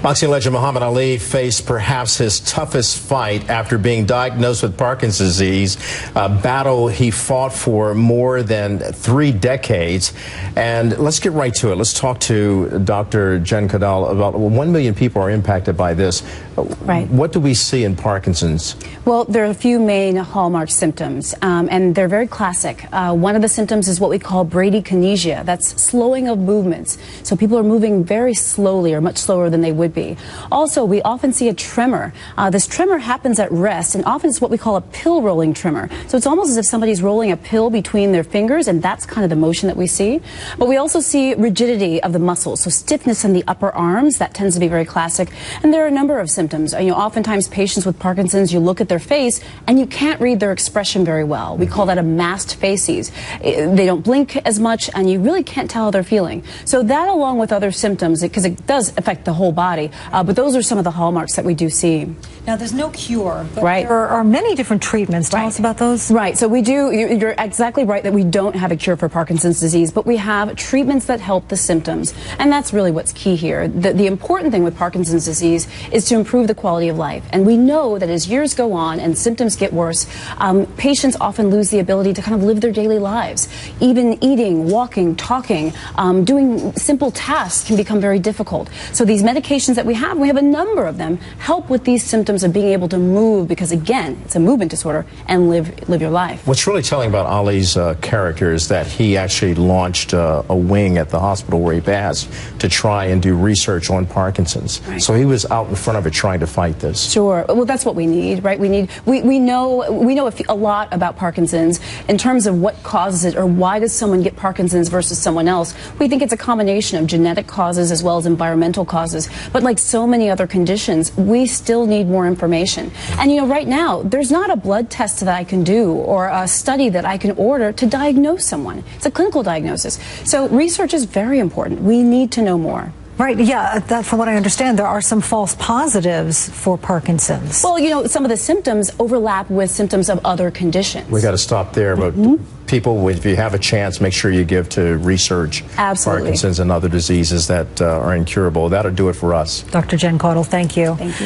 Boxing legend Muhammed Ali faced perhaps his toughest fight after being diagnosed with Parkinson's disease, a battle he fought for more than 3 decades. And let's get right to it. Let's talk to Dr. Jen Caudle about 1 million people are impacted by this. Right. What do we see in Parkinson's? Well, there are a few main hallmark symptoms, and they're very classic. One of the symptoms is what we call bradykinesia. That's slowing of movements. So people are moving very slowly or much slower than they would be. Also, we often see a tremor. This tremor happens at rest, and often it's what we call a pill rolling tremor. So it's almost as if somebody's rolling a pill between their fingers, and that's kind of the motion that we see. But we also see rigidity of the muscles, so stiffness in the upper arms. That tends to be very classic. And there are a number of symptoms. Oftentimes patients with Parkinson's, you look at their face and you can't read their expression very well. We call that a masked facies. They don't blink as much, and you really can't tell how they're feeling. So that, along with other symptoms, because it does affect the whole body, but those are some of the hallmarks that we do see. Now, there's no cure, but right. there are many different treatments. Tell us about those. Right. So we do, you're exactly right that we don't have a cure for Parkinson's disease, but we have treatments that help the symptoms. And that's really what's key here. The important thing with Parkinson's disease is to improve the quality of life. And we know that as years go on and symptoms get worse, patients often lose the ability to kind of live their daily lives. Even eating, walking, talking, doing simple tasks can become very difficult. So these medications that we have a number of them, help with these symptoms of being able to move, because again, it's a movement disorder, and live your life. What's really telling about Ali's character is that he actually launched a wing at the hospital where he passed to try and do research on Parkinson's. Right. So he was out in front of it trying to fight this. Sure. Well, that's what we need, right? We know a lot about Parkinson's in terms of what causes it, or why does someone get Parkinson's versus someone else. We think it's a combination of genetic causes as well as environmental causes. But like so many other conditions, we still need more information. And right now, there's not a blood test that I can do or a study that I can order to diagnose someone. It's a clinical diagnosis. So research is very important. We need to know more. Right, yeah, from what I understand, there are some false positives for Parkinson's. Well, some of the symptoms overlap with symptoms of other conditions. We got to stop there, but people, if you have a chance, make sure you give to research Absolutely. Parkinson's and other diseases that are incurable. That'll do it for us. Dr. Jen Caudle, thank you. Thank you.